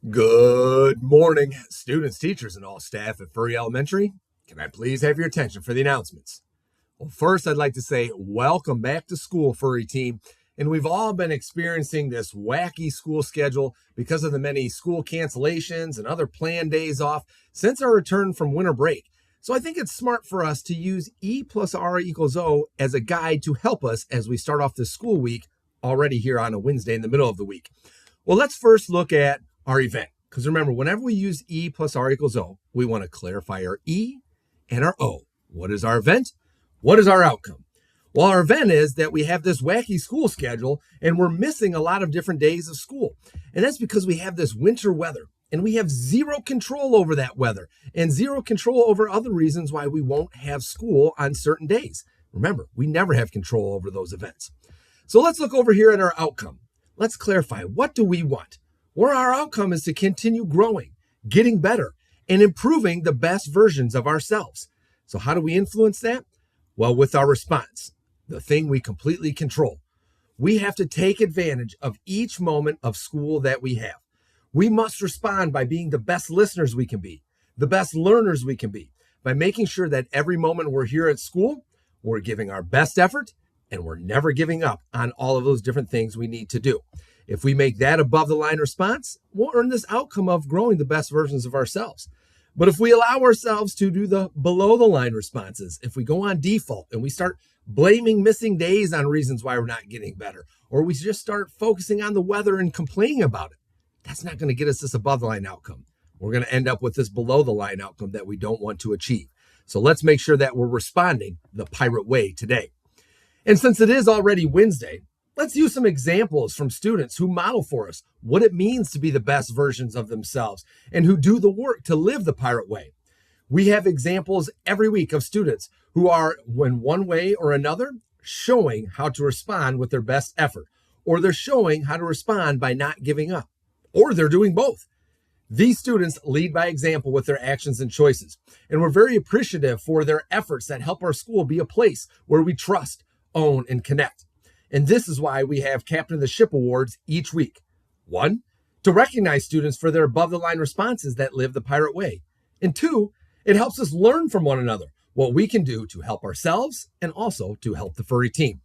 Good morning, students, teachers, and all staff at Furry Elementary. Can I please have your attention for the announcements? Well, first, I'd like to say welcome back to school, Furry team. And we've all been experiencing this wacky school schedule because of the many school cancellations and other planned days off since our return from winter break. So I think it's smart for us to use E plus R equals O as a guide to help us as we start off this school week already here on a Wednesday in the middle of the week. Well, let's first look at our event. Because remember, whenever we use E plus R equals O, we want to clarify our E and our O. What is our event? What is our outcome? Well, our event is that we have this wacky school schedule and we're missing a lot of different days of school. And that's because we have this winter weather and we have zero control over that weather and zero control over other reasons why we won't have school on certain days. Remember, we never have control over those events. So let's look over here at our outcome. Let's clarify, what do we want? Well, our outcome is to continue growing, getting better, and improving the best versions of ourselves. So how do we influence that? Well, with our response, the thing we completely control. We have to take advantage of each moment of school that we have. We must respond by being the best listeners we can be, the best learners we can be, by making sure that every moment we're here at school, we're giving our best effort, and we're never giving up on all of those different things we need to do. If we make that above the line response, we'll earn this outcome of growing the best versions of ourselves. But if we allow ourselves to do the below the line responses, if we go on default and we start blaming missing days on reasons why we're not getting better, or we just start focusing on the weather and complaining about it, that's not going to get us this above the line outcome. We're going to end up with this below the line outcome that we don't want to achieve. So let's make sure that we're responding the pirate way today. And since it is already Wednesday, let's use some examples from students who model for us what it means to be the best versions of themselves and who do the work to live the pirate way. We have examples every week of students who are, in one way or another, showing how to respond with their best effort, or they're showing how to respond by not giving up, or they're doing both. These students lead by example with their actions and choices, and we're very appreciative for their efforts that help our school be a place where we trust, own, and connect. And this is why we have Captain of the Ship Awards each week. 1, to recognize students for their above-the-line responses that live the pirate way. And 2, it helps us learn from one another what we can do to help ourselves and also to help the furry team.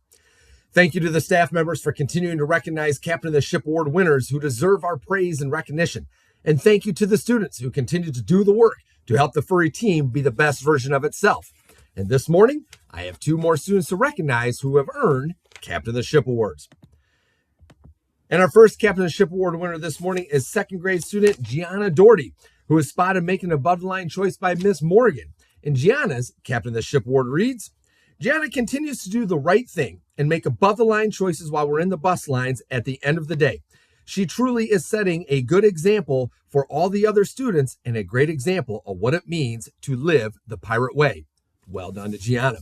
Thank you to the staff members for continuing to recognize Captain of the Ship Award winners who deserve our praise and recognition. And thank you to the students who continue to do the work to help the furry team be the best version of itself. And this morning, I have 2 more students to recognize who have earned Captain of the Ship Awards. And our first Captain of the Ship Award winner this morning is 2nd grade student Gianna Doherty, who was spotted making an above-the-line choice by Miss Morgan. And Gianna's Captain of the Ship Award reads, Gianna continues to do the right thing and make above-the-line choices while we're in the bus lines at the end of the day. She truly is setting a good example for all the other students and a great example of what it means to live the pirate way. Well done to Gianna.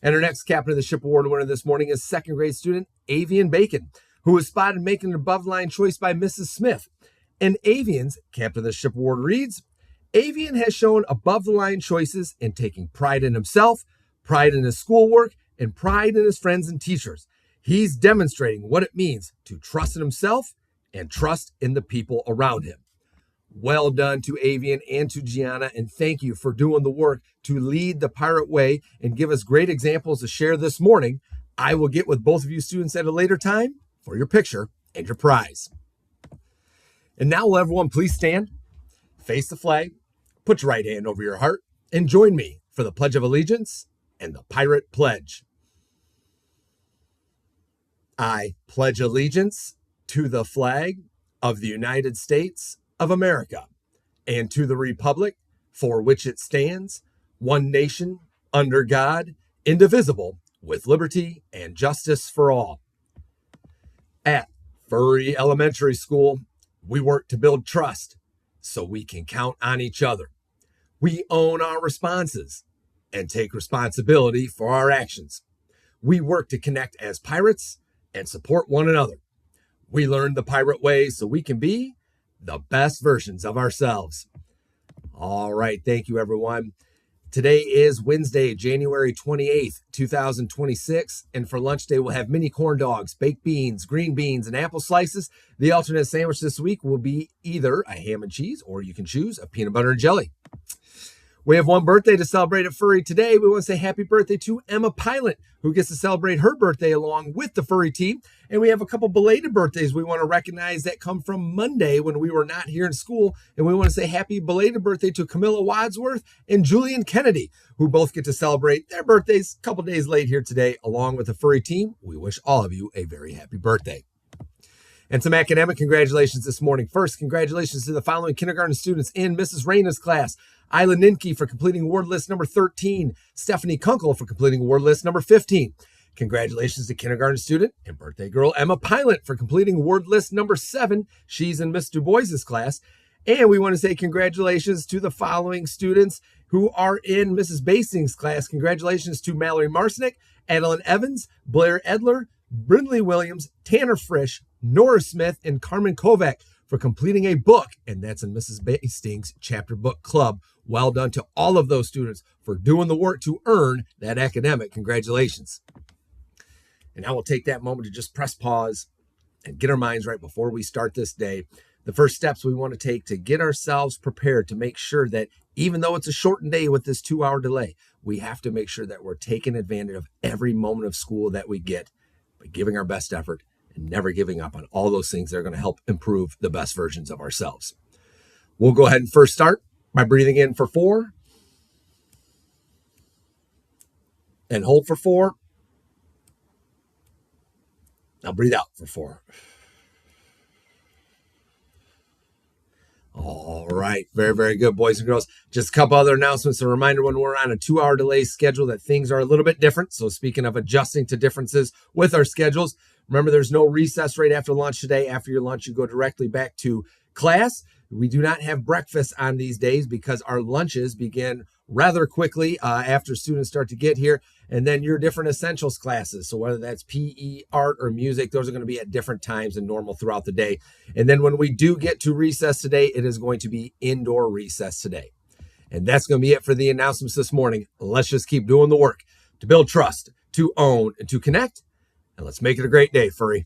And our next Captain of the Ship Award winner this morning is 2nd grade student Avian Bacon, who was spotted making an above-line choice by Mrs. Smith. And Avian's Captain of the Ship Award reads, Avian has shown above-the-line choices in taking pride in himself, pride in his schoolwork, and pride in his friends and teachers. He's demonstrating what it means to trust in himself and trust in the people around him. Well done to Avian and to Gianna, and thank you for doing the work to lead the pirate way and give us great examples to share this morning. I will get with both of you students at a later time for your picture and your prize. And now will everyone please stand, face the flag, put your right hand over your heart, and join me for the Pledge of Allegiance and the Pirate Pledge. I pledge allegiance to the flag of the United States of America, and to the republic for which it stands, one nation, under God, indivisible, with liberty and justice for all. At Furry Elementary School, we work to build trust so we can count on each other. We own our responses and take responsibility for our actions. We work to connect as pirates and support one another. We learn the pirate way so we can be the best versions of ourselves. All right. Thank you, everyone. Today is Wednesday, January 28th, 2026, and for lunch day, we'll have mini corn dogs, baked beans, green beans, and apple slices. The alternate sandwich this week will be either a ham and cheese, or you can choose a peanut butter and jelly. We have one birthday to celebrate at Furry today. We want to say happy birthday to Emma Pilot, who gets to celebrate her birthday along with the Furry team. And we have a couple belated birthdays we want to recognize that come from Monday when we were not here in school. And we want to say happy belated birthday to Camilla Wadsworth and Julian Kennedy, who both get to celebrate their birthdays a couple days late here today along with the Furry team. We wish all of you a very happy birthday. And some academic congratulations this morning. First, congratulations to the following kindergarten students in Mrs. Reyna's class. Isla Ninke for completing word list number 13. Stephanie Kunkel for completing word list number 15. Congratulations to kindergarten student and birthday girl Emma Pilot for completing word list number 7. She's in Miss Du Bois's class. And we want to say congratulations to the following students who are in Mrs. Basting's class. Congratulations to Mallory Marcinek, Adeline Evans, Blair Edler, Brindley Williams, Tanner Frisch, Nora Smith, and Carmen Kovac for completing a book, and that's in Mrs. Basting's chapter book club. Well done to all of those students for doing the work to earn that academic. Congratulations. And now we'll take that moment to just press pause and get our minds right before we start this day. The first steps we want to take to get ourselves prepared to make sure that even though it's a shortened day with this 2-hour delay, we have to make sure that we're taking advantage of every moment of school that we get by giving our best effort and never giving up on all those things that are going to help improve the best versions of ourselves. We'll go ahead and first start by breathing in for 4 and hold for 4. Now breathe out for 4. All right. Very, very good, boys and girls. Just a couple other announcements. A reminder when we're on a 2-hour delay schedule that things are a little bit different. So speaking of adjusting to differences with our schedules, remember there's no recess right after lunch today. After your lunch, you go directly back to class. We do not have breakfast on these days because our lunches begin rather quickly after students start to get here. And then your different essentials classes, so whether that's PE, art, or music, those are going to be at different times than normal throughout the day. And then when we do get to recess today, it is going to be indoor recess today. And that's going to be it for the announcements this morning. Let's just keep doing the work to build trust, to own, and to connect. And let's make it a great day, Furry.